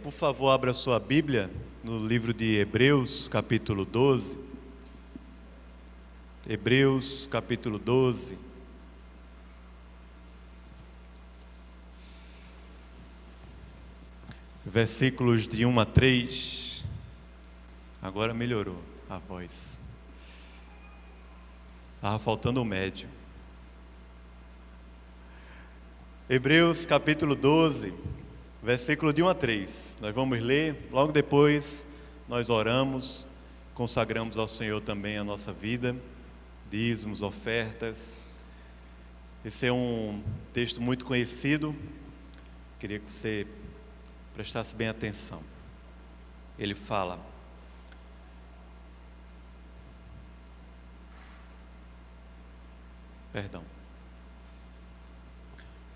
Por favor, abra sua Bíblia no livro de Hebreus, capítulo 12. Hebreus, capítulo 12. Versículos de 1 a 3. Agora melhorou a voz. Estava faltando o médio. Hebreus, capítulo 12. Versículo de 1 a 3, nós vamos ler, logo depois nós oramos, consagramos ao Senhor também a nossa vida, dízimos, ofertas. Esse é um texto muito conhecido, queria que você prestasse bem atenção. Ele fala: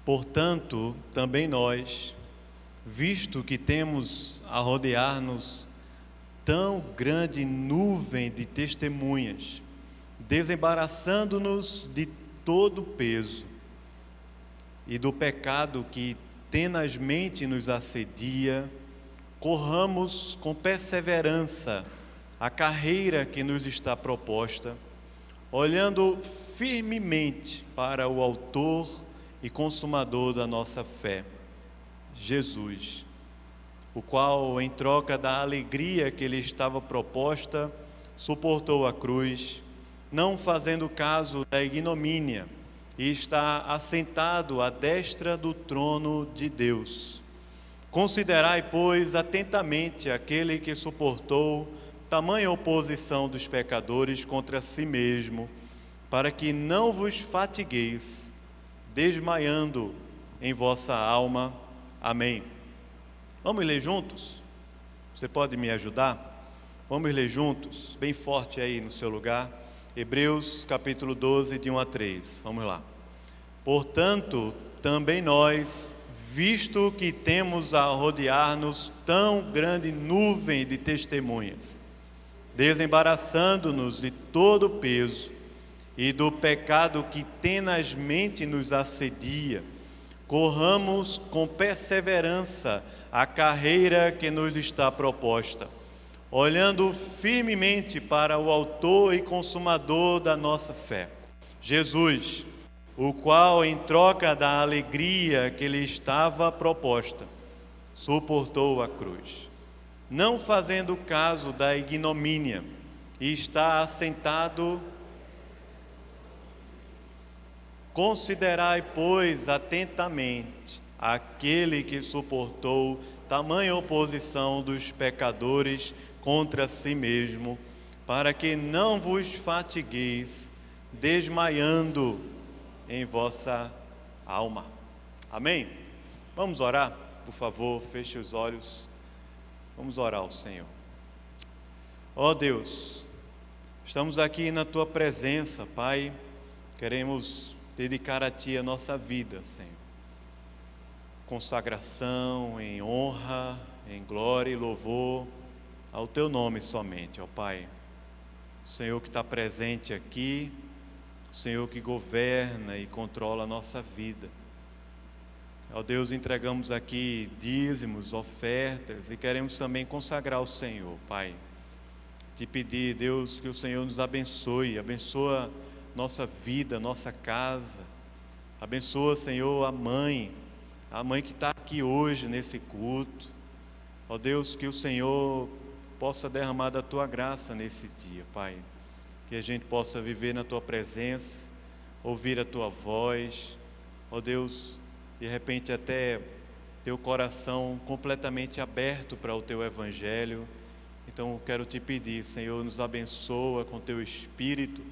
portanto, também nós, visto que temos a rodear-nos tão grande nuvem de testemunhas, desembaraçando-nos de todo o peso e do pecado que tenazmente nos assedia, corramos com perseverança a carreira que nos está proposta, olhando firmemente para o autor e consumador da nossa fé, Jesus, o qual, em troca da alegria que lhe estava proposta, suportou a cruz, não fazendo caso da ignomínia, e está assentado à destra do trono de Deus. Considerai, pois, atentamente aquele que suportou tamanha oposição dos pecadores contra si mesmo, para que não vos fatigueis, desmaiando em vossa alma. Amém. Vamos ler juntos? Você pode me ajudar? Vamos ler juntos, bem forte aí no seu lugar. Hebreus capítulo 12, de 1 a 3. Vamos lá. Portanto, também nós, visto que temos a rodear-nos tão grande nuvem de testemunhas, desembaraçando-nos de todo o peso e do pecado que tenazmente nos assedia, corramos com perseverança a carreira que nos está proposta, olhando firmemente para o autor e consumador da nossa fé, Jesus, o qual, em troca da alegria que lhe estava proposta, suportou a cruz, não fazendo caso da ignomínia, e está assentado. Considerai, pois, atentamente aquele que suportou tamanha oposição dos pecadores contra si mesmo, para que não vos fatigueis, desmaiando em vossa alma. Amém? Vamos orar? Por favor, feche os olhos. Vamos orar ao Senhor. Ó Deus, estamos aqui na Tua presença, Pai. Queremos dedicar a Ti a nossa vida, Senhor. Consagração em honra, em glória e louvor ao Teu nome somente, ó Pai. O Senhor que está presente aqui, o Senhor que governa e controla a nossa vida. Ó Deus, entregamos aqui dízimos, ofertas e queremos também consagrar ao Senhor, Pai. Te pedir, Deus, que o Senhor nos abençoe, abençoa nossa vida, nossa casa. Abençoa, Senhor, a mãe que está aqui hoje nesse culto. Ó Deus, que o Senhor possa derramar da Tua graça nesse dia, Pai. Que a gente possa viver na Tua presença, ouvir a Tua voz. Ó Deus, de repente até ter o coração completamente aberto para o Teu Evangelho. Então eu quero Te pedir, Senhor, nos abençoa com Teu Espírito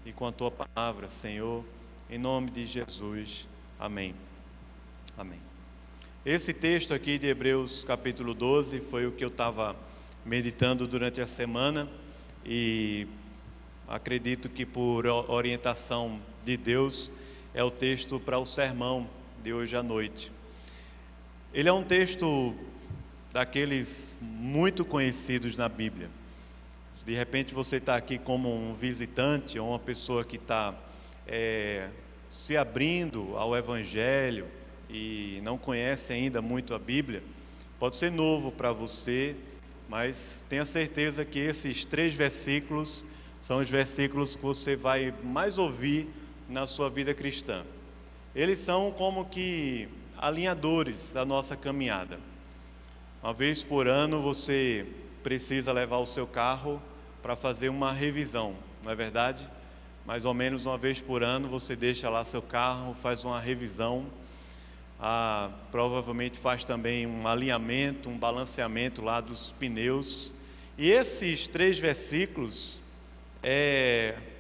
e com a Tua palavra, Senhor, em nome de Jesus. Amém. Amém. Esse texto aqui de Hebreus capítulo 12 foi o que eu estava meditando durante a semana e acredito que por orientação de Deus é o texto para o sermão de hoje à noite. Ele é um texto daqueles muito conhecidos na Bíblia. De repente você está aqui como um visitante ou uma pessoa que está se abrindo ao Evangelho e não conhece ainda muito a Bíblia. Pode ser novo para você, mas tenha certeza que esses 3 versículos são os versículos que você vai mais ouvir na sua vida cristã. Eles são como que alinhadores da nossa caminhada. Uma vez por ano você precisa levar o seu carro para fazer uma revisão, não é verdade? Mais ou menos uma vez por ano você deixa lá seu carro, faz uma revisão, provavelmente faz também um alinhamento, um balanceamento lá dos pneus. E esses 3 versículos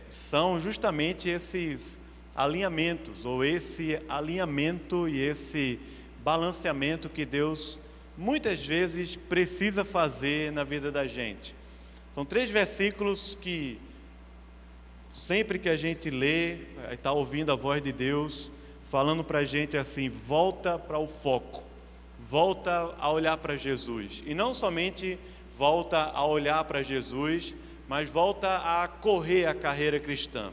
são justamente esses alinhamentos, ou esse alinhamento e esse balanceamento que Deus muitas vezes precisa fazer na vida da gente. São 3 versículos que sempre que a gente lê, está ouvindo a voz de Deus falando para a gente assim: volta para o foco, volta a olhar para Jesus. E não somente volta a olhar para Jesus, mas volta a correr a carreira cristã,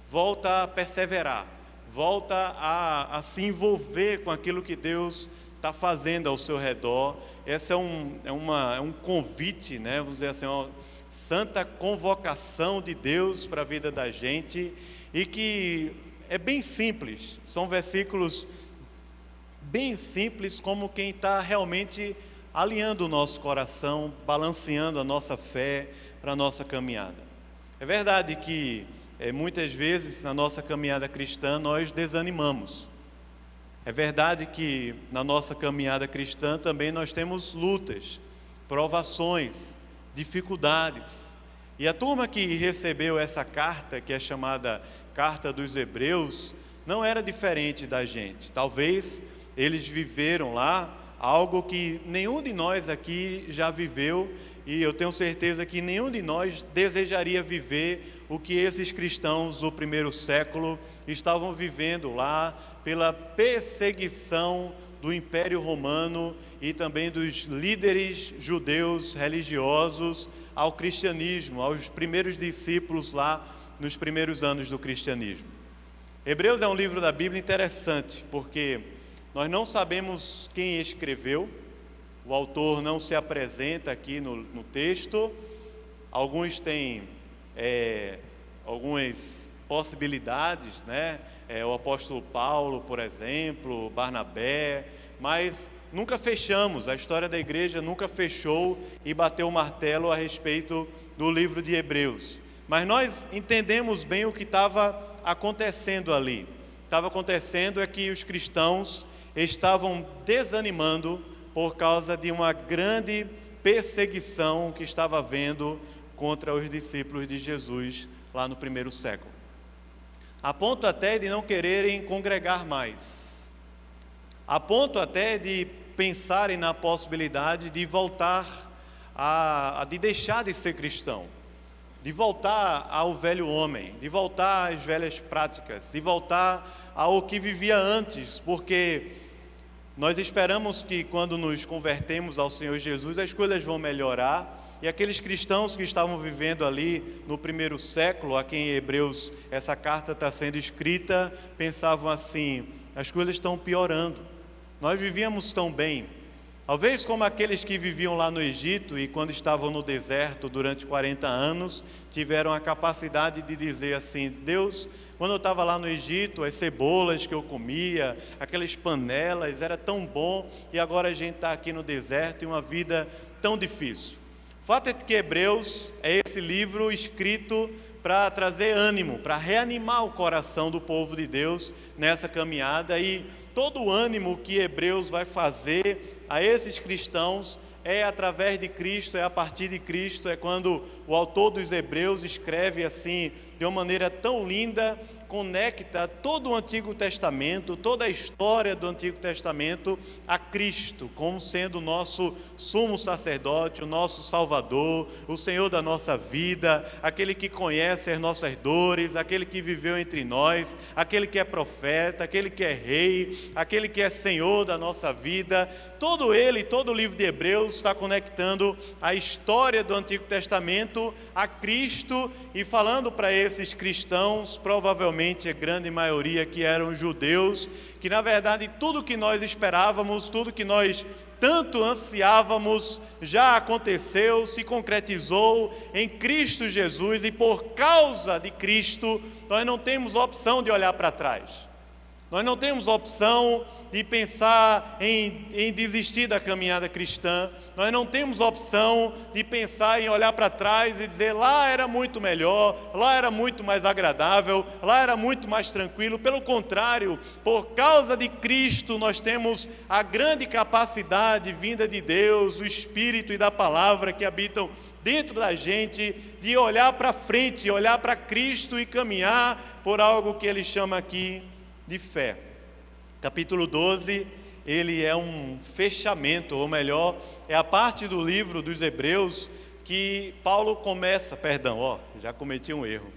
volta a perseverar, volta a se envolver com aquilo que Deus está fazendo ao seu redor. Esse é um convite, né? Vamos dizer assim, uma santa convocação de Deus para a vida da gente, e que é bem simples, são versículos bem simples, como quem está realmente alinhando o nosso coração, balanceando a nossa fé para a nossa caminhada. É verdade que muitas vezes na nossa caminhada cristã nós desanimamos. É verdade que na nossa caminhada cristã também nós temos lutas, provações, dificuldades. E a turma que recebeu essa carta, que é chamada Carta dos Hebreus, não era diferente da gente. Talvez eles viveram lá algo que nenhum de nós aqui já viveu, e eu tenho certeza que nenhum de nós desejaria viver o que esses cristãos do primeiro século estavam vivendo lá, pela perseguição do Império Romano e também dos líderes judeus religiosos ao cristianismo, aos primeiros discípulos lá nos primeiros anos do cristianismo. Hebreus é um livro da Bíblia interessante, porque nós não sabemos quem escreveu, o autor não se apresenta aqui no texto. Alguns têm algumas possibilidades, né? O apóstolo Paulo, por exemplo, Barnabé, mas nunca fechamos, a história da igreja nunca fechou e bateu o martelo a respeito do livro de Hebreus. Mas nós entendemos bem o que estava acontecendo ali. Estava acontecendo é que os cristãos estavam desanimando por causa de uma grande perseguição que estava havendo contra os discípulos de Jesus lá no primeiro século. A ponto até de não quererem congregar mais. A ponto até de pensarem na possibilidade de voltar de deixar de ser cristão, de voltar ao velho homem, de voltar às velhas práticas, de voltar ao que vivia antes, porque nós esperamos que quando nos convertemos ao Senhor Jesus as coisas vão melhorar. E aqueles cristãos que estavam vivendo ali no primeiro século, a quem em Hebreus essa carta está sendo escrita, pensavam assim: as coisas estão piorando, nós vivíamos tão bem. Talvez como aqueles que viviam lá no Egito e quando estavam no deserto durante 40 anos, tiveram a capacidade de dizer assim: Deus, quando eu estava lá no Egito, as cebolas que eu comia, aquelas panelas, era tão bom, e agora a gente está aqui no deserto e uma vida tão difícil. O fato é que Hebreus é esse livro escrito para trazer ânimo, para reanimar o coração do povo de Deus nessa caminhada, e todo o ânimo que Hebreus vai fazer a esses cristãos é através de Cristo, é a partir de Cristo. É quando o autor dos Hebreus escreve assim, de uma maneira tão linda, conecta todo o Antigo Testamento, toda a história do Antigo Testamento a Cristo, como sendo o nosso sumo sacerdote, o nosso Salvador, o Senhor da nossa vida, aquele que conhece as nossas dores, aquele que viveu entre nós, aquele que é profeta, aquele que é rei, aquele que é Senhor da nossa vida. Todo o livro de Hebreus está conectando a história do Antigo Testamento a Cristo e falando para esses cristãos, provavelmente, provavelmente a grande maioria que eram judeus, que na verdade tudo que nós esperávamos, tudo que nós tanto ansiávamos, já aconteceu, se concretizou em Cristo Jesus, e por causa de Cristo, nós não temos opção de olhar para trás. Nós não temos opção de pensar em desistir da caminhada cristã. Nós não temos opção de pensar em olhar para trás e dizer: lá era muito melhor, lá era muito mais agradável, lá era muito mais tranquilo. Pelo contrário, por causa de Cristo, nós temos a grande capacidade vinda de Deus, o Espírito e da Palavra que habitam dentro da gente, de olhar para frente, olhar para Cristo e caminhar por algo que ele chama aqui de fé. Capítulo 12, ele é um fechamento, ou melhor, é a parte do livro dos Hebreus que Paulo começa, já cometi um erro,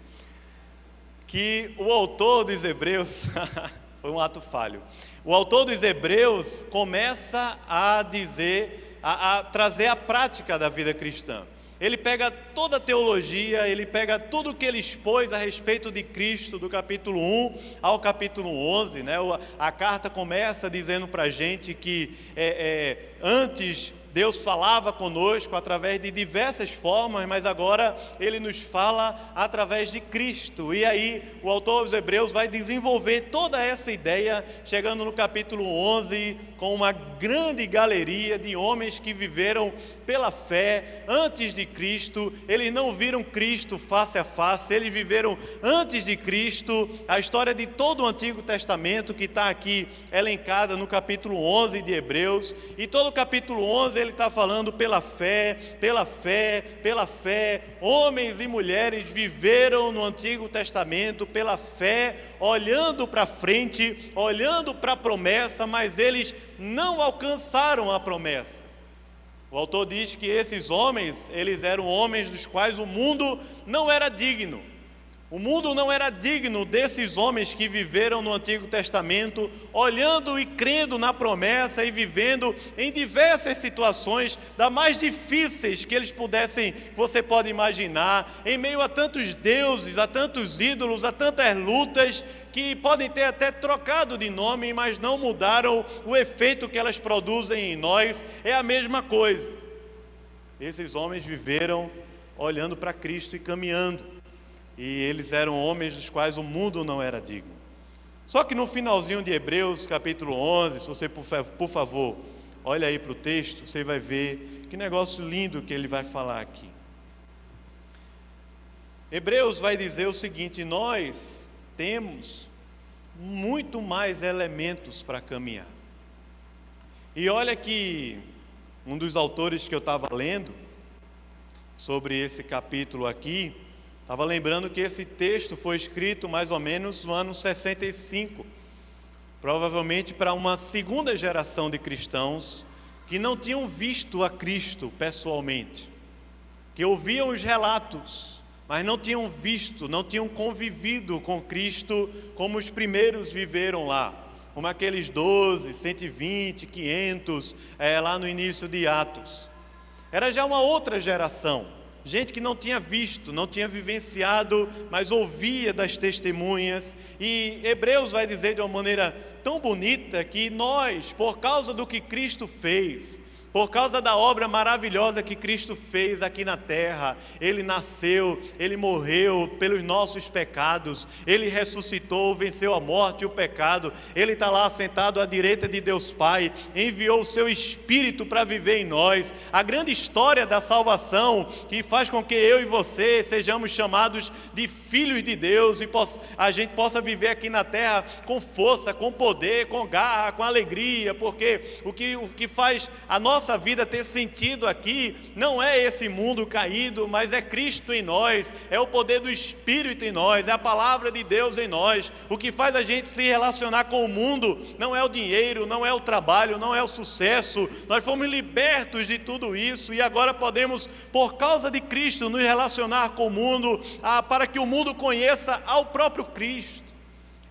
que o autor dos Hebreus, foi um ato falho, o autor dos Hebreus começa a dizer, a trazer a prática da vida cristã. Ele pega toda a teologia, ele pega tudo o que ele expôs a respeito de Cristo, do capítulo 1 ao capítulo 11, né? A carta começa dizendo para a gente que antes Deus falava conosco através de diversas formas, mas agora Ele nos fala através de Cristo. E aí o autor dos Hebreus vai desenvolver toda essa ideia, chegando no capítulo 11, com uma grande galeria de homens que viveram pela fé antes de Cristo. Eles não viram Cristo face a face, eles viveram antes de Cristo. A história de todo o Antigo Testamento que está aqui elencada no capítulo 11 de Hebreus, e todo o capítulo 11 ele está falando pela fé, pela fé, pela fé. Homens e mulheres viveram no Antigo Testamento pela fé, olhando para frente, olhando para a promessa, mas eles não alcançaram a promessa. O autor diz que esses homens, eles eram homens dos quais o mundo não era digno. O mundo não era digno desses homens que viveram no Antigo Testamento, olhando e crendo na promessa e vivendo em diversas situações, das mais difíceis que eles pudessem, você pode imaginar, em meio a tantos deuses, a tantos ídolos, a tantas lutas, que podem ter até trocado de nome, mas não mudaram o efeito que elas produzem em nós. É a mesma coisa. Esses homens viveram olhando para Cristo e caminhando. E eles eram homens dos quais o mundo não era digno. Só que no finalzinho de Hebreus, capítulo 11, se você, por favor, olha aí para o texto, você vai ver que negócio lindo que ele vai falar aqui. Hebreus vai dizer o seguinte: nós temos muito mais elementos para caminhar. E olha que um dos autores que eu estava lendo sobre esse capítulo aqui, estava lembrando que esse texto foi escrito mais ou menos no ano 65, provavelmente para uma segunda geração de cristãos que não tinham visto a Cristo pessoalmente, que ouviam os relatos, mas não tinham visto, não tinham convivido com Cristo como os primeiros viveram lá, como aqueles 12, 120, 500, lá no início de Atos. Era já uma outra geração. Gente que não tinha visto, não tinha vivenciado, mas ouvia das testemunhas. E Hebreus vai dizer de uma maneira tão bonita que nós, por causa do que Cristo fez, por causa da obra maravilhosa que Cristo fez aqui na terra, Ele nasceu, Ele morreu pelos nossos pecados, Ele ressuscitou, venceu a morte e o pecado, Ele está lá sentado à direita de Deus Pai, enviou o Seu Espírito para viver em nós. A grande história da salvação que faz com que eu e você sejamos chamados de filhos de Deus e a gente possa viver aqui na terra com força, com poder, com garra, com alegria, porque o que faz a nossa vida ter sentido aqui não é esse mundo caído, mas é Cristo em nós, é o poder do Espírito em nós, é a palavra de Deus em nós. O que faz a gente se relacionar com o mundo não é o dinheiro, não é o trabalho, não é o sucesso. Nós fomos libertos de tudo isso e agora podemos, por causa de Cristo, nos relacionar com o mundo, para que o mundo conheça ao próprio Cristo.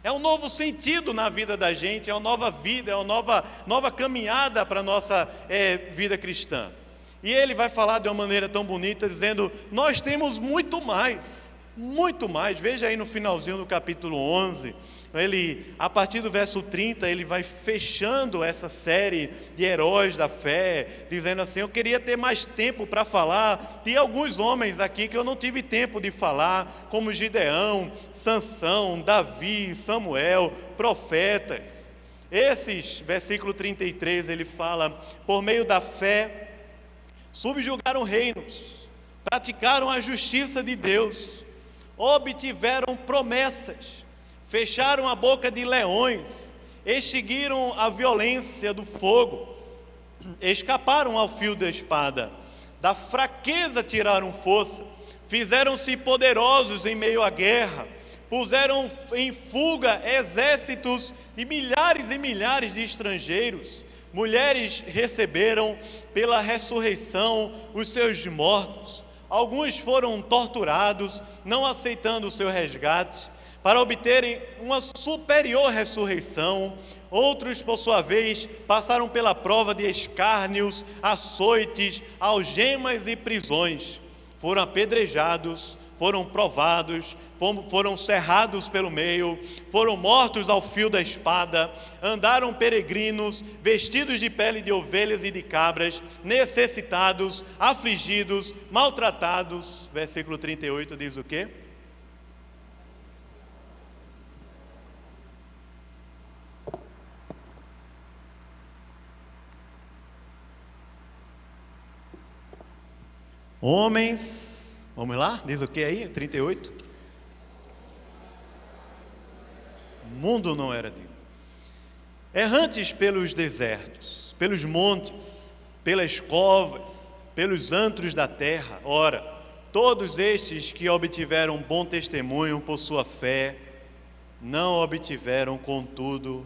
É um novo sentido na vida da gente, é uma nova vida, é uma nova caminhada para a nossa vida cristã. E ele vai falar de uma maneira tão bonita, dizendo: nós temos muito mais muito mais. Veja aí no finalzinho do capítulo 11, a partir do verso 30, ele vai fechando essa série de heróis da fé, dizendo assim: eu queria ter mais tempo para falar de alguns homens aqui que eu não tive tempo de falar, como Gideão, Sansão, Davi, Samuel, profetas. Versículo 33, ele fala: por meio da fé, subjugaram reinos, praticaram a justiça de Deus, obtiveram promessas, fecharam a boca de leões, extinguiram a violência do fogo, escaparam ao fio da espada, da fraqueza tiraram força, fizeram-se poderosos em meio à guerra, puseram em fuga exércitos de milhares e milhares de estrangeiros. Mulheres receberam pela ressurreição os seus mortos. Alguns foram torturados, não aceitando o seu resgate, para obterem uma superior ressurreição. Outros, por sua vez, passaram pela prova de escárnios, açoites, algemas e prisões. Foram apedrejados, foram provados, foram cerrados pelo meio, foram mortos ao fio da espada, andaram peregrinos, vestidos de pele de ovelhas e de cabras, necessitados, afligidos, maltratados. Versículo 38 diz o quê? Homens, vamos lá, diz o que aí? 38. O mundo não era digno. Errantes pelos desertos, pelos montes, pelas covas, pelos antros da terra. Ora, todos estes que obtiveram bom testemunho por sua fé, não obtiveram, contudo,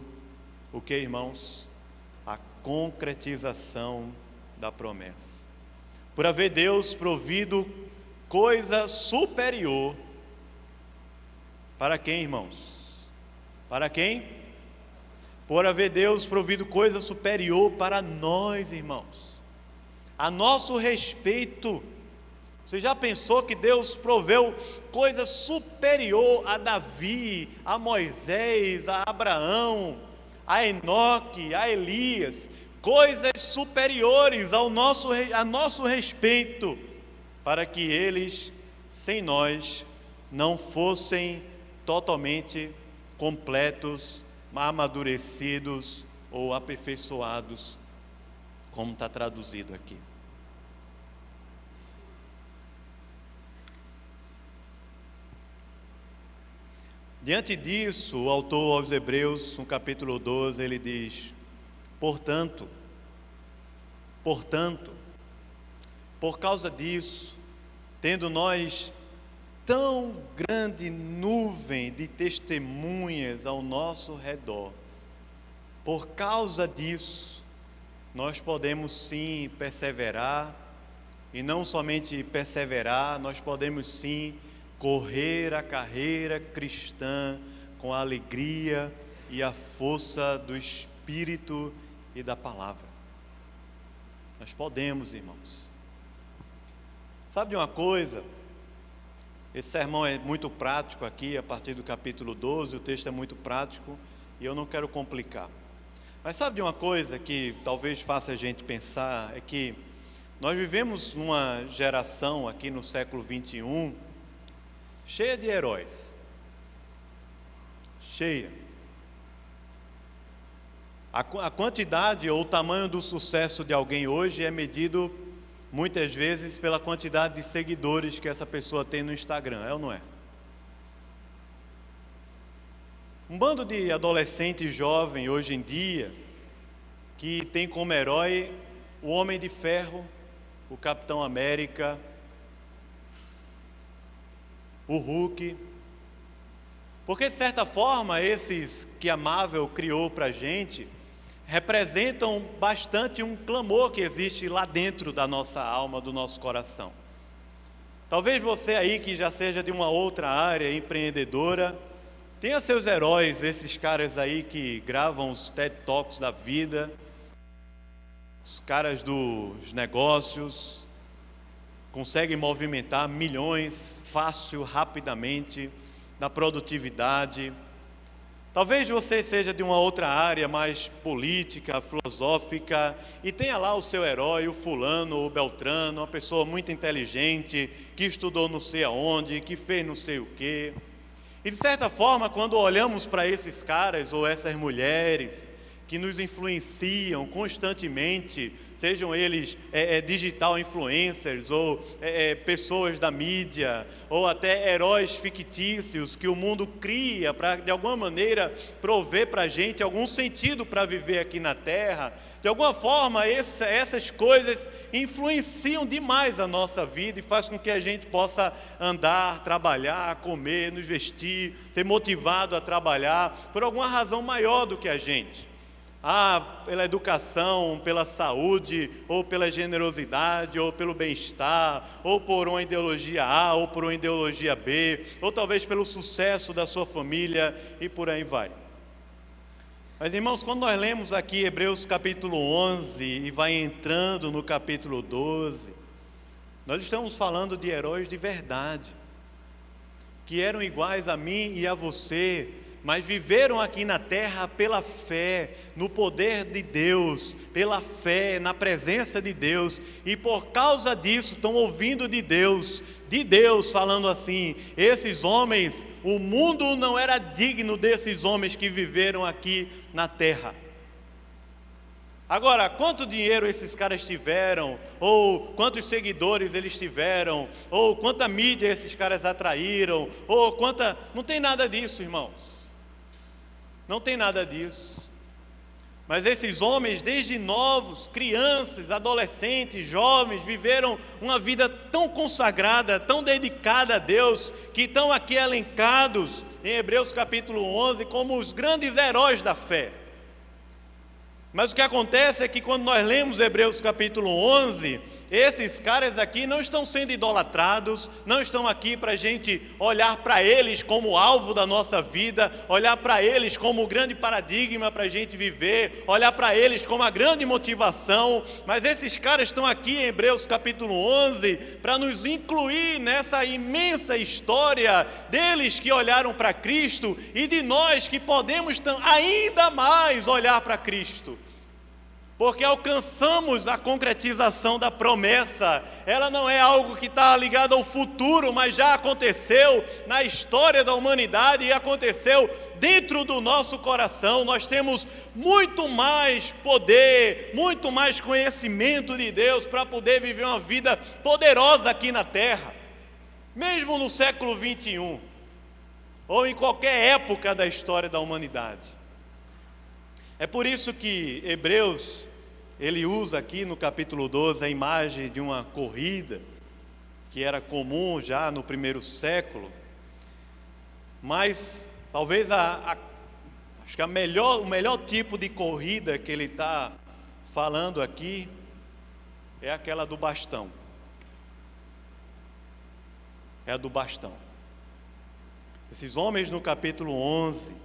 o que, irmãos? A concretização da promessa. Por haver Deus provido coisa superior. Para quem, irmãos? Para quem? Por haver Deus provido coisa superior para nós, irmãos. A nosso respeito. Você já pensou que Deus proveu coisa superior a Davi, a Moisés, a Abraão, a Enoque, a Elias? Coisas superiores a nosso respeito, para que eles, sem nós, não fossem totalmente completos, amadurecidos ou aperfeiçoados, como está traduzido aqui. Diante disso, o autor aos Hebreus, no capítulo 12, ele diz: Portanto, por causa disso, tendo nós tão grande nuvem de testemunhas ao nosso redor, por causa disso, nós podemos sim perseverar, e não somente perseverar, nós podemos sim correr a carreira cristã com a alegria e a força do Espírito e da palavra. Nós podemos, irmãos. Sabe de uma coisa? Esse sermão é muito prático aqui, a partir do capítulo 12, o texto é muito prático e eu não quero complicar. Mas sabe de uma coisa que talvez faça a gente pensar? É que nós vivemos numa geração aqui no século 21 cheia de heróis. Cheia. A quantidade ou o tamanho do sucesso de alguém hoje é medido muitas vezes pela quantidade de seguidores que essa pessoa tem no Instagram, é ou não é? Um bando de adolescentes jovens hoje em dia que tem como herói o Homem de Ferro, o Capitão América, o Hulk. Porque de certa forma esses que a Marvel criou para a gente representam bastante um clamor que existe lá dentro da nossa alma, do nosso coração. Talvez você aí que já seja de uma outra área empreendedora, tenha seus heróis, esses caras aí que gravam os TED Talks da vida, os caras dos negócios, conseguem movimentar milhões fácil, rapidamente, na produtividade. Talvez você seja de uma outra área mais política, filosófica, e tenha lá o seu herói, o fulano, o beltrano, uma pessoa muito inteligente, que estudou não sei aonde, que fez não sei o quê. E de certa forma, quando olhamos para esses caras ou essas mulheres que nos influenciam constantemente, sejam eles digital influencers ou pessoas da mídia, ou até heróis fictícios que o mundo cria para, de alguma maneira, prover para a gente algum sentido para viver aqui na Terra. De alguma forma, essas coisas influenciam demais a nossa vida e faz com que a gente possa andar, trabalhar, comer, nos vestir, ser motivado a trabalhar por alguma razão maior do que a gente. Pela educação, pela saúde, ou pela generosidade, ou pelo bem-estar, ou por uma ideologia A, ou por uma ideologia B, ou talvez pelo sucesso da sua família, e por aí vai. Mas, irmãos, quando nós lemos aqui Hebreus capítulo 11 e vai entrando no capítulo 12, nós estamos falando de heróis de verdade, que eram iguais a mim e a você, mas viveram aqui na terra pela fé, no poder de Deus, pela fé, na presença de Deus, e por causa disso estão ouvindo de Deus falando assim: esses homens, o mundo não era digno desses homens que viveram aqui na terra. Agora, quanto dinheiro esses caras tiveram, ou quantos seguidores eles tiveram, ou quanta mídia esses caras atraíram, não tem nada disso, irmãos. Não tem nada disso. Mas esses homens, desde novos, crianças, adolescentes, jovens, viveram uma vida tão consagrada, tão dedicada a Deus, que estão aqui elencados em Hebreus capítulo 11 como os grandes heróis da fé. Mas o que acontece é que quando nós lemos Hebreus capítulo 11, esses caras aqui não estão sendo idolatrados, não estão aqui para a gente olhar para eles como alvo da nossa vida, olhar para eles como o grande paradigma para a gente viver, olhar para eles como a grande motivação, mas esses caras estão aqui em Hebreus capítulo 11 para nos incluir nessa imensa história deles que olharam para Cristo e de nós que podemos ainda mais olhar para Cristo. Porque alcançamos a concretização da promessa. Ela não é algo que está ligado ao futuro, mas já aconteceu na história da humanidade e aconteceu dentro do nosso coração. Nós temos muito mais poder, muito mais conhecimento de Deus para poder viver uma vida poderosa aqui na terra, mesmo no século 21 ou em qualquer época da história da humanidade. É por isso que Hebreus, ele usa aqui no capítulo 12 a imagem de uma corrida, que era comum já no primeiro século, mas talvez acho que o melhor tipo de corrida que ele está falando aqui é aquela do bastão. É a do bastão. Esses homens no capítulo 11,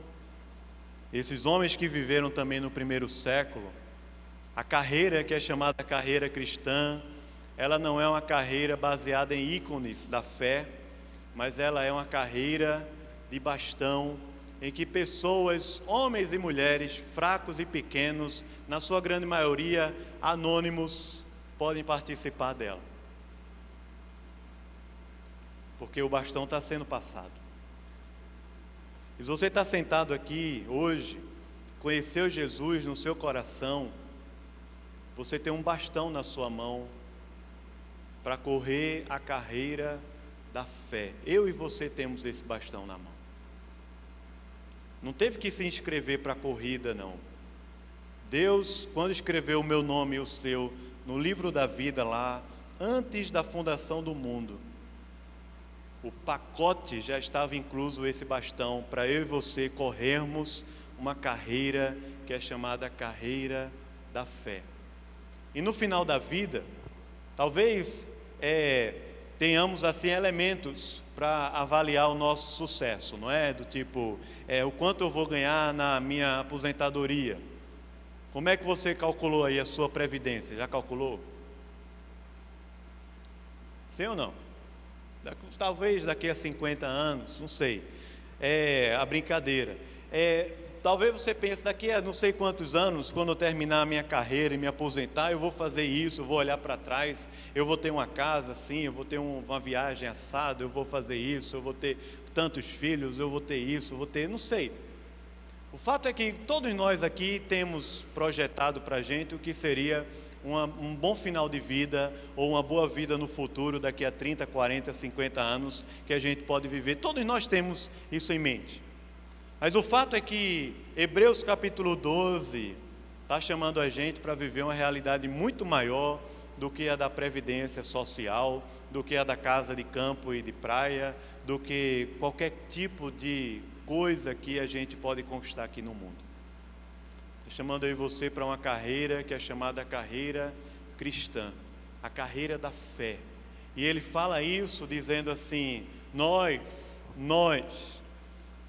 esses homens que viveram também no primeiro século, a carreira que é chamada carreira cristã, ela não é uma carreira baseada em ícones da fé, mas ela é uma carreira de bastão, em que pessoas, homens e mulheres, fracos e pequenos, na sua grande maioria anônimos, podem participar dela. Porque o bastão está sendo passado. E se você está sentado aqui hoje, conheceu Jesus no seu coração, você tem um bastão na sua mão para correr a carreira da fé. Eu e você temos esse bastão na mão. Não teve que se inscrever para a corrida, não. Deus, quando escreveu o meu nome e o seu no livro da vida lá, antes da fundação do mundo, o pacote já estava incluso esse bastão para eu e você corrermos uma carreira que é chamada carreira da fé. E no final da vida, talvez tenhamos assim elementos para avaliar o nosso sucesso, não é? Do tipo, o quanto eu vou ganhar na minha aposentadoria. Como é que você calculou aí a sua previdência? Já calculou? Sim ou não? Talvez daqui a 50 anos, não sei. A brincadeira. Talvez você pense, daqui a não sei quantos anos, quando eu terminar a minha carreira e me aposentar, eu vou fazer isso, eu vou olhar para trás, eu vou ter uma casa assim, eu vou ter uma viagem assada, eu vou fazer isso, eu vou ter tantos filhos, eu vou ter isso, eu vou ter, não sei. O fato é que todos nós aqui temos projetado para a gente o que seria um bom final de vida ou uma boa vida no futuro, daqui a 30, 40, 50 anos, que a gente pode viver. Todos nós temos isso em mente. Mas o fato é que Hebreus capítulo 12 está chamando a gente para viver uma realidade muito maior do que a da previdência social, do que a da casa de campo e de praia, do que qualquer tipo de coisa que a gente pode conquistar aqui no mundo. Está chamando aí você para uma carreira que é chamada carreira cristã, a carreira da fé. E ele fala isso dizendo assim: nós,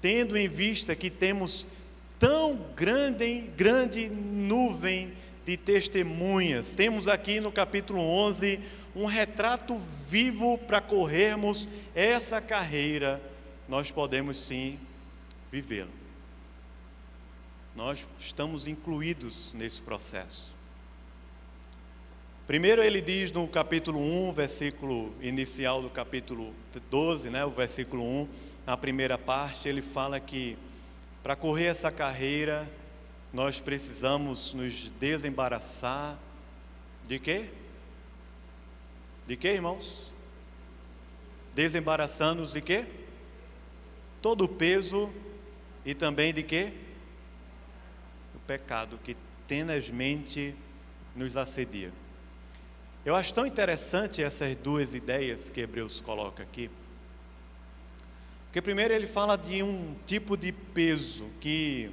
tendo em vista que temos tão grande nuvem de testemunhas, temos aqui no capítulo 11 um retrato vivo para corrermos essa carreira, nós podemos sim vivê-la. Nós estamos incluídos nesse processo. Primeiro ele diz no capítulo 1, versículo inicial do capítulo 12, o versículo 1, na primeira parte, ele fala que para correr essa carreira, nós precisamos nos desembaraçar de quê? De quê, irmãos? Desembaraçando-nos de quê? Todo o peso e também de quê? O pecado que tenazmente nos assedia. Eu acho tão interessante essas duas ideias que Hebreus coloca aqui. Porque primeiro ele fala de um tipo de peso que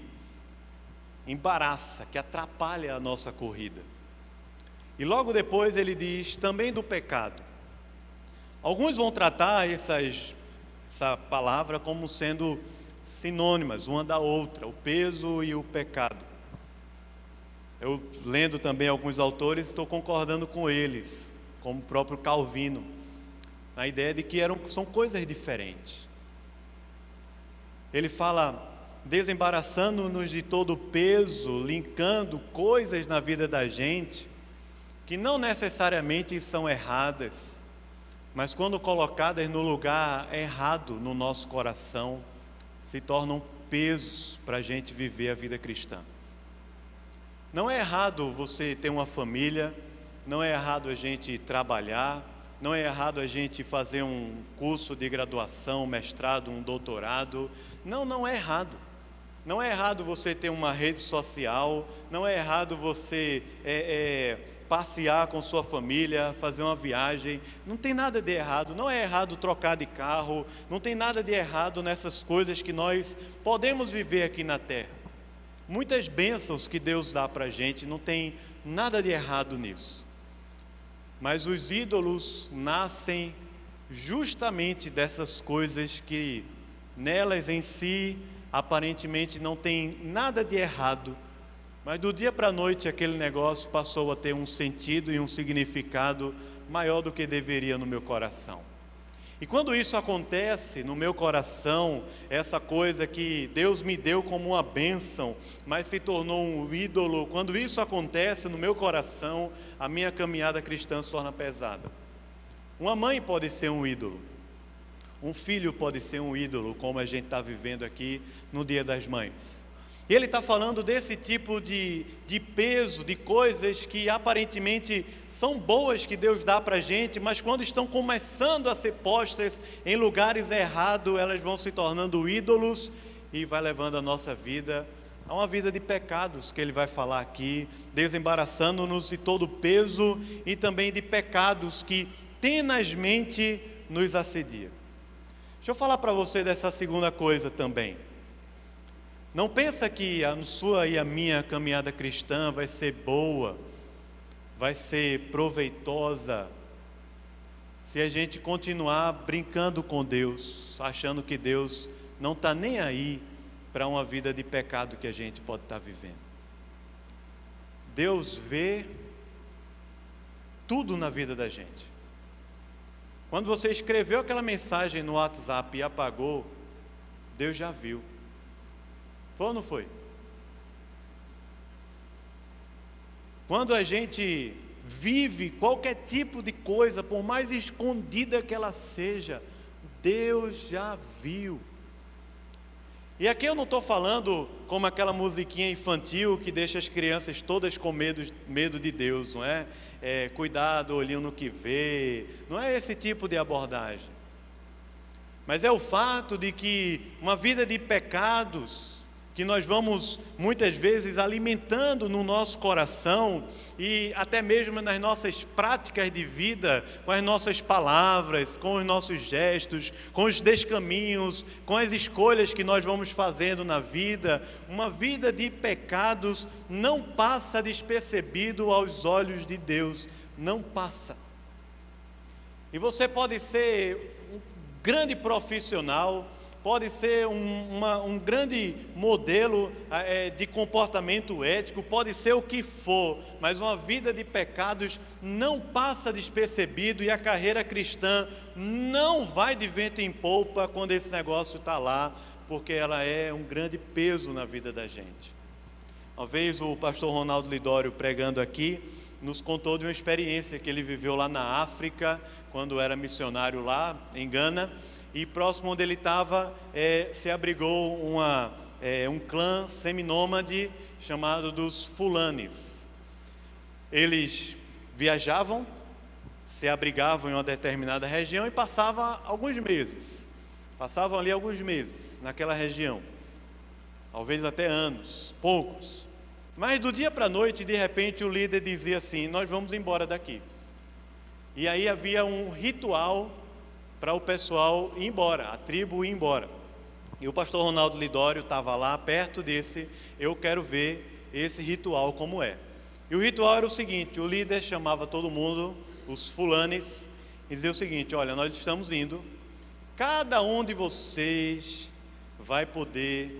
embaraça, que atrapalha a nossa corrida. E logo depois ele diz também do pecado. Alguns vão tratar essa palavra como sendo sinônimas, uma da outra, o peso e o pecado. Eu, lendo também alguns autores, estou concordando com eles, como o próprio Calvino, na ideia de que são coisas diferentes. Ele fala, desembaraçando-nos de todo o peso, linkando coisas na vida da gente, que não necessariamente são erradas, mas quando colocadas no lugar errado no nosso coração, se tornam pesos para a gente viver a vida cristã. Não é errado você ter uma família, não é errado a gente trabalhar, não é errado a gente fazer um curso de graduação, mestrado, um doutorado. Não é errado. Não é errado você ter uma rede social, não é errado você passear com sua família, fazer uma viagem. Não tem nada de errado. Não é errado trocar de carro, não tem nada de errado nessas coisas que nós podemos viver aqui na terra. Muitas bênçãos que Deus dá para a gente, não tem nada de errado nisso. Mas os ídolos nascem justamente dessas coisas que nelas em si aparentemente não tem nada de errado, mas do dia para a noite aquele negócio passou a ter um sentido e um significado maior do que deveria no meu coração. E quando isso acontece no meu coração, essa coisa que Deus me deu como uma bênção, mas se tornou um ídolo, quando isso acontece no meu coração, a minha caminhada cristã se torna pesada. Uma mãe pode ser um ídolo, um filho pode ser um ídolo, como a gente está vivendo aqui no Dia das Mães. E ele está falando desse tipo de peso, de coisas que aparentemente são boas que Deus dá para a gente, mas quando estão começando a ser postas em lugares errados, elas vão se tornando ídolos e vai levando a nossa vida a uma vida de pecados, que ele vai falar aqui, desembaraçando-nos de todo o peso e também de pecados que tenazmente nos assedia. Deixa eu falar para você dessa segunda coisa também. Não pensa que a sua e a minha caminhada cristã vai ser boa, vai ser proveitosa, se a gente continuar brincando com Deus, achando que Deus não está nem aí para uma vida de pecado que a gente pode estar vivendo. Deus vê tudo na vida da gente. Quando você escreveu aquela mensagem no WhatsApp e apagou, Deus já viu. Foi ou não foi? Quando a gente vive qualquer tipo de coisa, por mais escondida que ela seja, Deus já viu. E aqui eu não estou falando como aquela musiquinha infantil que deixa as crianças todas com medo de Deus, não é? Cuidado, olhinho no que vê, não é esse tipo de abordagem. Mas é o fato de que uma vida de pecados, que nós vamos muitas vezes alimentando no nosso coração e até mesmo nas nossas práticas de vida, com as nossas palavras, com os nossos gestos, com os descaminhos, com as escolhas que nós vamos fazendo na vida, uma vida de pecados não passa despercebido aos olhos de Deus, não passa. E você pode ser um grande profissional, pode ser um grande modelo de comportamento ético, pode ser o que for, mas uma vida de pecados não passa despercebido e a carreira cristã não vai de vento em polpa quando esse negócio está lá, porque ela é um grande peso na vida da gente. Uma vez o pastor Ronaldo Lidório, pregando aqui, nos contou de uma experiência que ele viveu lá na África, quando era missionário lá em Gana. E próximo onde ele estava, se abrigou um clã seminômade chamado dos Fulanis. Eles viajavam, se abrigavam em uma determinada região e passavam ali alguns meses naquela região, talvez até anos, poucos. Mas do dia para a noite, de repente, o líder dizia assim: nós vamos embora daqui. E aí havia um ritual para o pessoal ir embora, a tribo ir embora. E o pastor Ronaldo Lidório estava lá perto desse, eu quero ver esse ritual como é. E o ritual era o seguinte: o líder chamava todo mundo, os fulanes, e dizia o seguinte: olha, nós estamos indo, cada um de vocês vai poder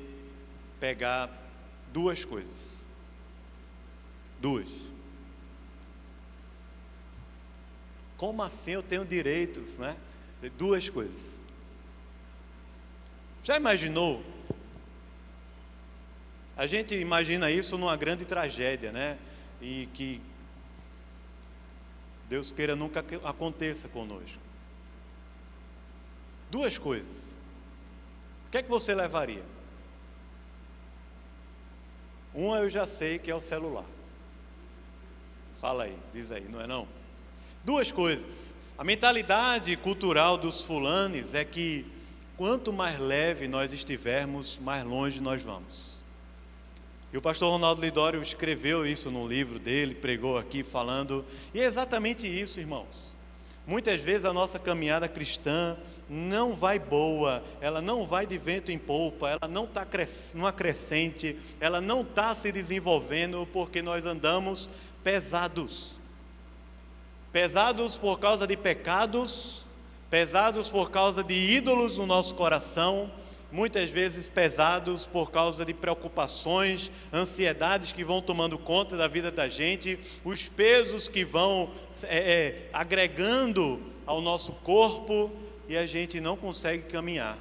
pegar duas coisas. Duas. Como assim eu tenho direitos, né? Duas coisas. Já imaginou? A gente imagina isso numa grande tragédia, né? E que Deus queira nunca aconteça conosco. Duas coisas. O que é que você levaria? Uma eu já sei, que é o celular. Fala aí, diz aí, não é não? Duas coisas. A mentalidade cultural dos fulanes é que quanto mais leve nós estivermos, mais longe nós vamos. E o pastor Ronaldo Lidório escreveu isso no livro dele, pregou aqui falando, e é exatamente isso, irmãos. Muitas vezes a nossa caminhada cristã não vai boa, ela não vai de vento em polpa, ela não está numa crescente, ela não está se desenvolvendo porque nós andamos pesados. Pesados por causa de pecados, pesados por causa de ídolos no nosso coração, muitas vezes pesados por causa de preocupações, ansiedades que vão tomando conta da vida da gente, os pesos que vão agregando ao nosso corpo e a gente não consegue caminhar.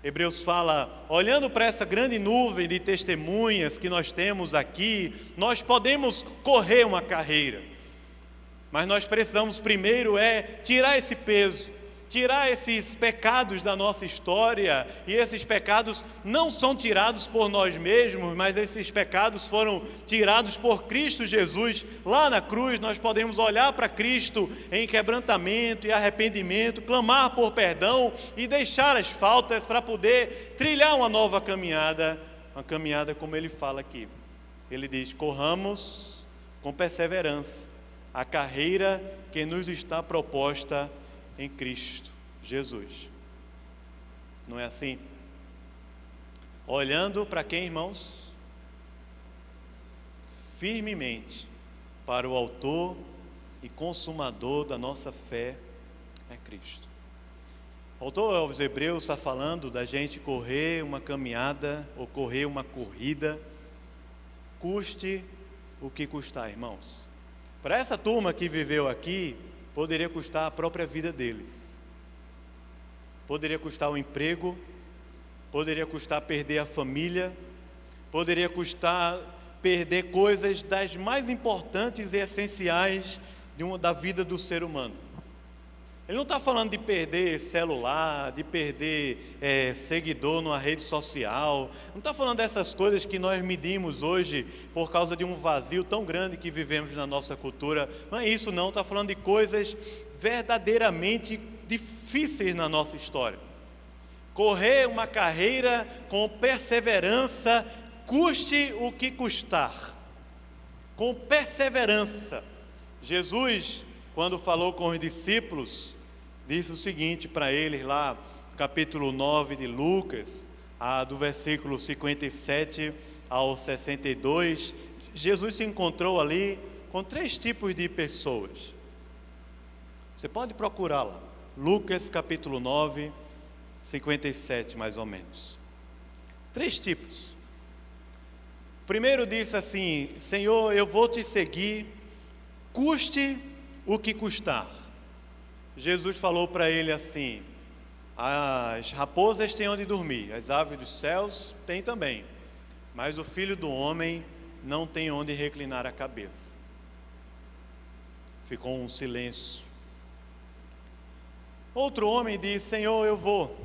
Hebreus fala, olhando para essa grande nuvem de testemunhas que nós temos aqui, nós podemos correr uma carreira. Mas nós precisamos primeiro tirar esse peso, tirar esses pecados da nossa história, e esses pecados não são tirados por nós mesmos, mas esses pecados foram tirados por Cristo Jesus. Lá na cruz nós podemos olhar para Cristo em quebrantamento e arrependimento, clamar por perdão e deixar as faltas para poder trilhar uma nova caminhada, uma caminhada como ele fala aqui. Ele diz, corramos com perseverança a carreira que nos está proposta em Cristo Jesus. Não é assim? Olhando para quem, irmãos? Firmemente para o autor e consumador da nossa fé, é Cristo. O autor aos Hebreus está falando da gente correr uma caminhada ou correr uma corrida, custe o que custar, irmãos. Para essa turma que viveu aqui, poderia custar a própria vida deles. poderia custar o emprego, poderia custar perder a família, poderia custar perder coisas das mais importantes e essenciais da vida do ser humano. Ele não está falando de perder celular, de perder seguidor numa rede social, não está falando dessas coisas que nós medimos hoje por causa de um vazio tão grande que vivemos na nossa cultura. Não é isso não, está falando de coisas verdadeiramente difíceis na nossa história. Correr uma carreira com perseverança, custe o que custar. Com perseverança. Jesus, quando falou com os discípulos, disse o seguinte para eles lá, no capítulo 9 de Lucas, do versículo 57 ao 62, Jesus se encontrou ali com 3 tipos de pessoas. Você pode procurar lá, Lucas capítulo 9, 57 mais ou menos. 3 tipos. O primeiro disse assim: Senhor, eu vou te seguir, custe o que custar. Jesus falou para ele assim: as raposas têm onde dormir, as aves dos céus têm também, mas o Filho do Homem não tem onde reclinar a cabeça. Ficou um silêncio. Outro homem disse: Senhor, eu vou,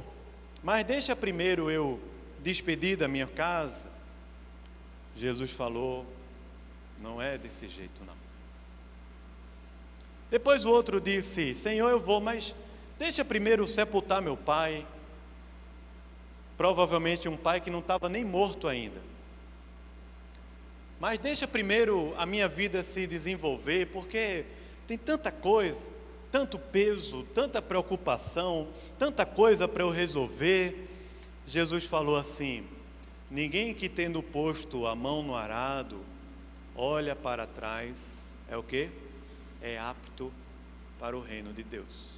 mas deixa primeiro eu despedir da minha casa. Jesus falou: não é desse jeito não. Depois o outro disse: Senhor, eu vou, mas deixa primeiro sepultar meu pai. Provavelmente um pai que não estava nem morto ainda. Mas deixa primeiro a minha vida se desenvolver, porque tem tanta coisa, tanto peso, tanta preocupação, tanta coisa para eu resolver. Jesus falou assim: ninguém que tendo posto a mão no arado, olha para trás, é o quê? É apto para o reino de Deus.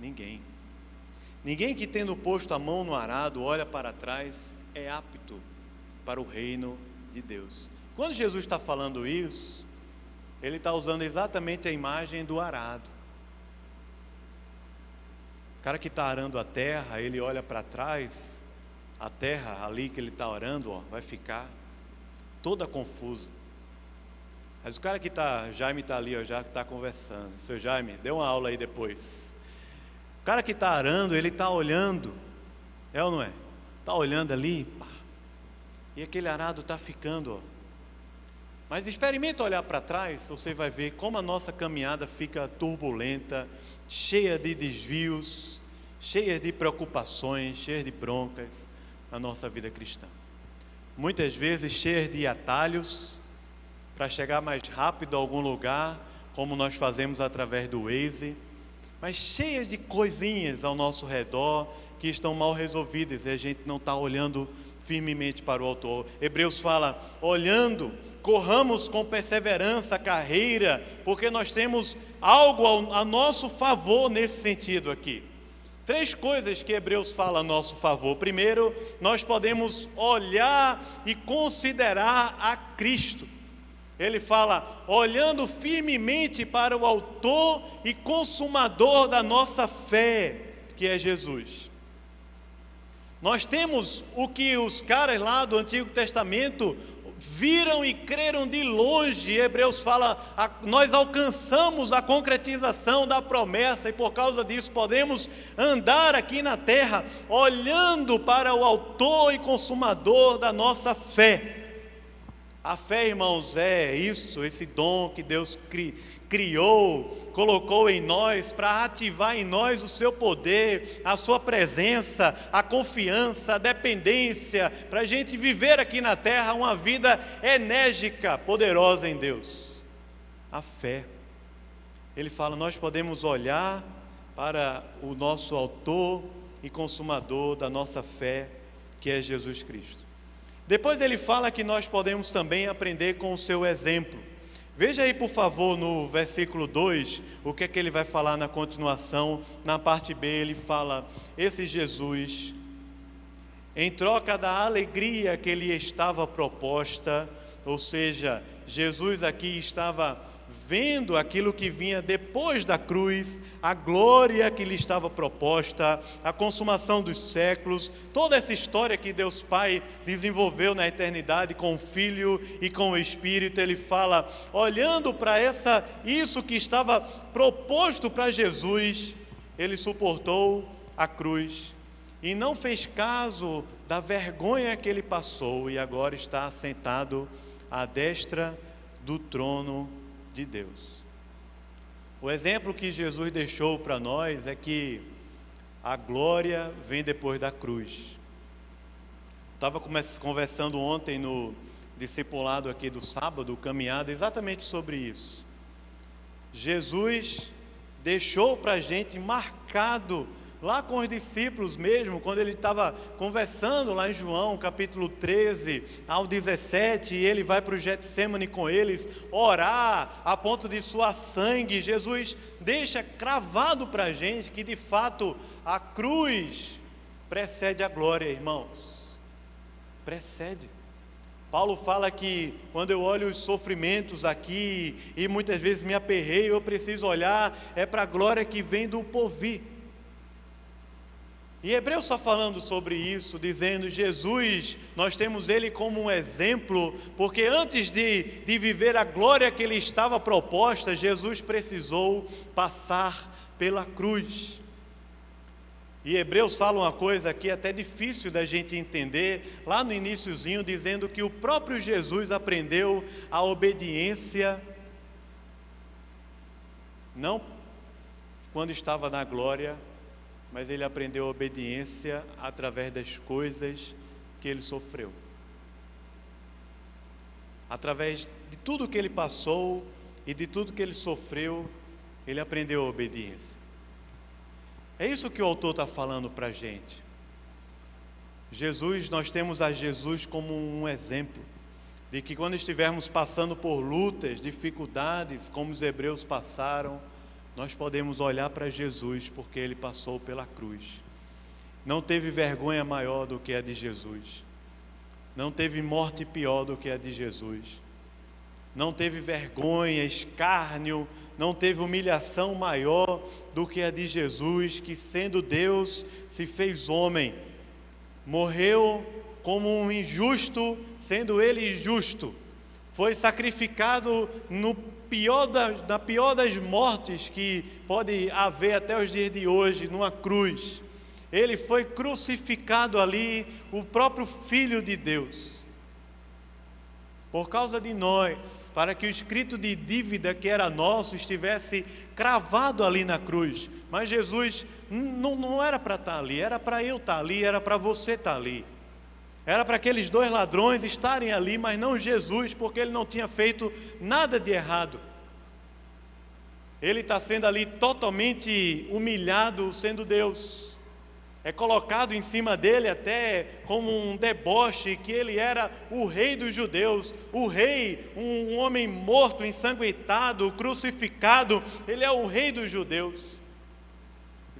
Ninguém. Ninguém que tendo posto a mão no arado, olha para trás, é apto para o reino de Deus. Quando Jesus está falando isso, ele está usando exatamente a imagem do arado. O cara que está arando a terra, ele olha para trás, a terra ali que ele está arando, vai ficar toda confusa. Mas o cara que está, Jaime está ali, já que está conversando. Seu Jaime, dê uma aula aí depois. O cara que está arando, ele está olhando, é ou não é? Está olhando ali, pá, e aquele arado está ficando, Mas experimenta olhar para trás, você vai ver como a nossa caminhada fica turbulenta, cheia de desvios, cheia de preocupações, cheia de broncas na nossa vida cristã. Muitas vezes cheias de atalhos para chegar mais rápido a algum lugar, como nós fazemos através do Waze, mas cheias de coisinhas ao nosso redor que estão mal resolvidas e a gente não está olhando firmemente para o autor. Hebreus fala, olhando, corramos com perseverança a carreira, porque nós temos algo a nosso favor nesse sentido aqui. 3 coisas que Hebreus fala a nosso favor. Primeiro, nós podemos olhar e considerar a Cristo. Ele fala, olhando firmemente para o autor e consumador da nossa fé, que é Jesus. Nós temos o que os caras lá do Antigo Testamento viram e creram de longe. Hebreus fala, nós alcançamos a concretização da promessa e por causa disso podemos andar aqui na terra olhando para o autor e consumador da nossa fé. A fé, irmãos, é isso, esse dom que Deus criou, colocou em nós para ativar em nós o seu poder, a sua presença, a confiança, a dependência, para a gente viver aqui na terra uma vida enérgica, poderosa em Deus. A fé. Ele fala, nós podemos olhar para o nosso autor e consumador da nossa fé, que é Jesus Cristo. Depois ele fala que nós podemos também aprender com o seu exemplo. Veja aí, por favor, no versículo 2, o que é que ele vai falar na continuação. Na parte B ele fala, esse Jesus, em troca da alegria que lhe estava proposta, ou seja, Jesus aqui estava vendo aquilo que vinha depois da cruz, a glória que lhe estava proposta, a consumação dos séculos, toda essa história que Deus Pai desenvolveu na eternidade com o Filho e com o Espírito. Ele fala, olhando para isso que estava proposto para Jesus, ele suportou a cruz e não fez caso da vergonha que ele passou, e agora está sentado à destra do trono de Deus. O exemplo que Jesus deixou para nós é que a glória vem depois da cruz. Estava conversando ontem no discipulado aqui do sábado, caminhada, exatamente sobre isso. Jesus deixou para a gente marcado, lá com os discípulos mesmo, quando ele estava conversando lá em João, capítulo 13 ao 17, e ele vai para o Getsemane com eles, orar a ponto de suar sangue. Jesus deixa cravado para a gente que de fato a cruz precede a glória, irmãos. Precede. Paulo fala que quando eu olho os sofrimentos aqui e muitas vezes me aperreio, eu preciso olhar para a glória que vem do porvir. E Hebreus está falando sobre isso, dizendo, Jesus, nós temos ele como um exemplo, porque antes de viver a glória que lhe estava proposta, Jesus precisou passar pela cruz. E Hebreus fala uma coisa aqui até difícil da gente entender, lá no iniciozinho, dizendo que o próprio Jesus aprendeu a obediência, não quando estava na glória, mas ele aprendeu a obediência através das coisas que ele sofreu. Através de tudo que ele passou e de tudo que ele sofreu, ele aprendeu a obediência. É isso que o autor está falando para a gente. Jesus, nós temos a Jesus como um exemplo, de que quando estivermos passando por lutas, dificuldades, como os hebreus passaram, nós podemos olhar para Jesus, porque ele passou pela cruz. Não teve vergonha maior do que a de Jesus. Não teve morte pior do que a de Jesus. Não teve vergonha, escárnio, não teve humilhação maior do que a de Jesus, que sendo Deus se fez homem. Morreu como um injusto, sendo ele justo. Foi sacrificado na pior das mortes que pode haver até os dias de hoje, numa cruz. Ele foi crucificado ali, o próprio Filho de Deus, por causa de nós, para que o escrito de dívida que era nosso estivesse cravado ali na cruz. Mas Jesus não era para estar ali, era para eu estar ali, era para você estar ali. Era para aqueles dois ladrões estarem ali, mas não Jesus, porque ele não tinha feito nada de errado. Ele está sendo ali totalmente humilhado, sendo Deus. É colocado em cima dele até como um deboche, que ele era o rei dos judeus, o rei, um homem morto, ensanguentado, crucificado, ele é o rei dos judeus.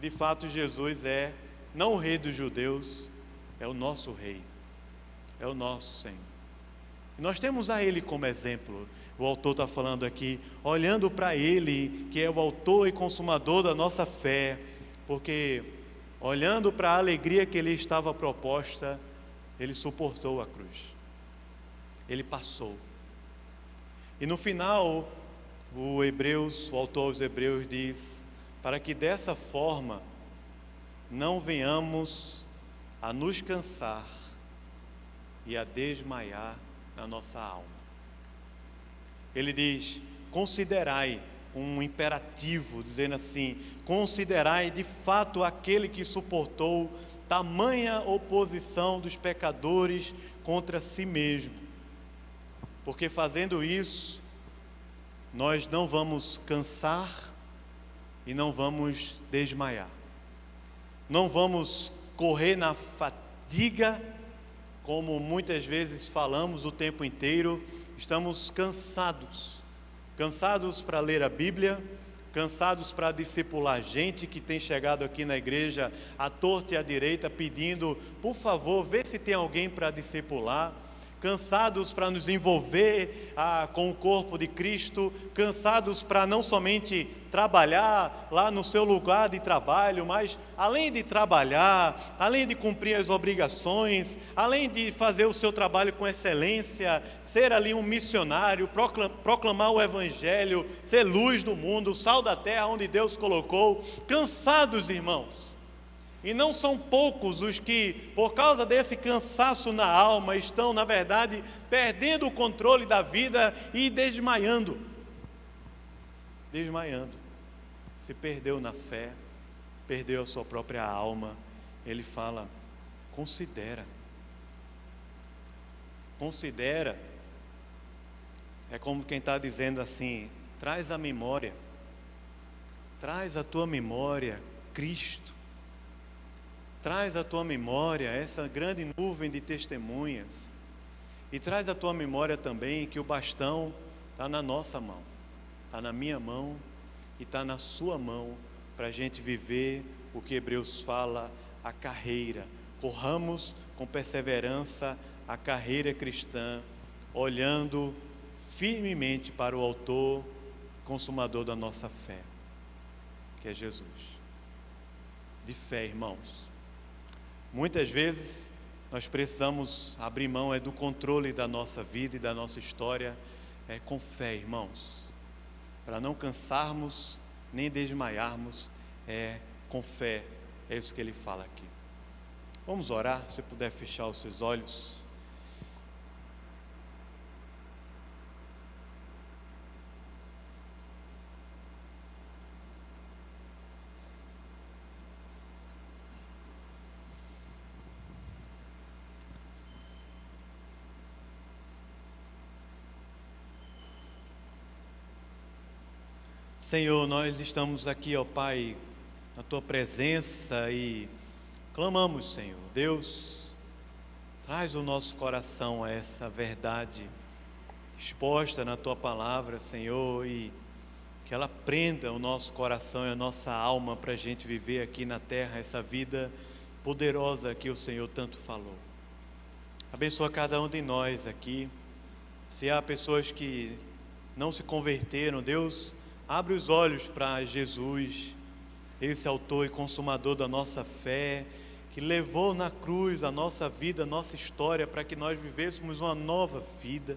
De fato, Jesus é não o rei dos judeus, é o nosso rei. É o nosso Senhor. E nós temos a Ele como exemplo. O autor está falando aqui, olhando para Ele, que é o autor e consumador da nossa fé, porque olhando para a alegria que Ele estava proposta, Ele suportou a cruz. Ele passou. E no final, o autor aos Hebreus diz, para que dessa forma não venhamos a nos cansar e a desmaiar na nossa alma. Ele diz, considerai, um imperativo, dizendo assim, considerai de fato aquele que suportou tamanha oposição dos pecadores contra si mesmo, porque fazendo isso, nós não vamos cansar e não vamos desmaiar, não vamos correr na fadiga, como muitas vezes falamos o tempo inteiro. Estamos cansados para ler a Bíblia, cansados para discipular gente que tem chegado aqui na igreja à torta e à direita pedindo, por favor, vê se tem alguém para discipular, cansados para nos envolver com o corpo de Cristo, cansados para não somente trabalhar lá no seu lugar de trabalho, mas além de trabalhar, além de cumprir as obrigações, além de fazer o seu trabalho com excelência, ser ali um missionário, proclamar o Evangelho, ser luz do mundo, sal da terra onde Deus colocou, cansados, irmãos. E não são poucos os que, por causa desse cansaço na alma, estão, na verdade, perdendo o controle da vida e desmaiando. Se perdeu na fé, perdeu a sua própria alma. Ele fala, considera, é como quem está dizendo assim, traz à tua memória Cristo, traz à tua memória essa grande nuvem de testemunhas, e traz à tua memória também que o bastão está na nossa mão, está na minha mão e está na sua mão, para a gente viver o que Hebreus fala, a carreira. Corramos com perseverança a carreira cristã, olhando firmemente para o autor, consumador da nossa fé, que é Jesus. De fé, irmãos. Muitas vezes nós precisamos abrir mão do controle da nossa vida e da nossa história, com fé, irmãos, para não cansarmos nem desmaiarmos, com fé. É isso que ele fala aqui. Vamos orar, se puder fechar os seus olhos. Senhor, nós estamos aqui, ó Pai, na Tua presença e clamamos, Senhor, Deus, traz o nosso coração a essa verdade exposta na Tua palavra, Senhor, e que ela prenda o nosso coração e a nossa alma para a gente viver aqui na terra essa vida poderosa que o Senhor tanto falou. Abençoa cada um de nós aqui. Se há pessoas que não se converteram, Deus, abre os olhos para Jesus, esse autor e consumador da nossa fé, que levou na cruz a nossa vida, a nossa história, para que nós vivêssemos uma nova vida.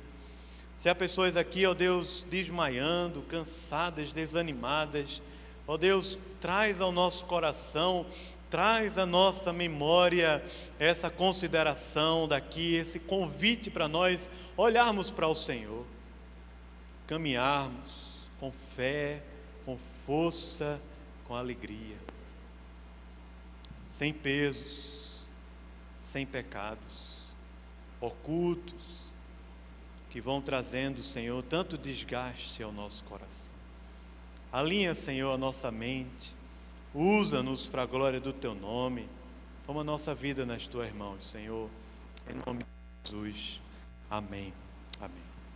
Se há pessoas aqui, ó Deus, desmaiando, cansadas, desanimadas, ó Deus, traz ao nosso coração, traz à nossa memória essa consideração daqui, esse convite para nós olharmos para o Senhor, caminharmos com fé, com força, com alegria, sem pesos, sem pecados ocultos, que vão trazendo, Senhor, tanto desgaste ao nosso coração. Alinha, Senhor, a nossa mente, usa-nos para a glória do Teu nome, toma a nossa vida nas Tuas mãos, Senhor, em nome de Jesus, amém, amém.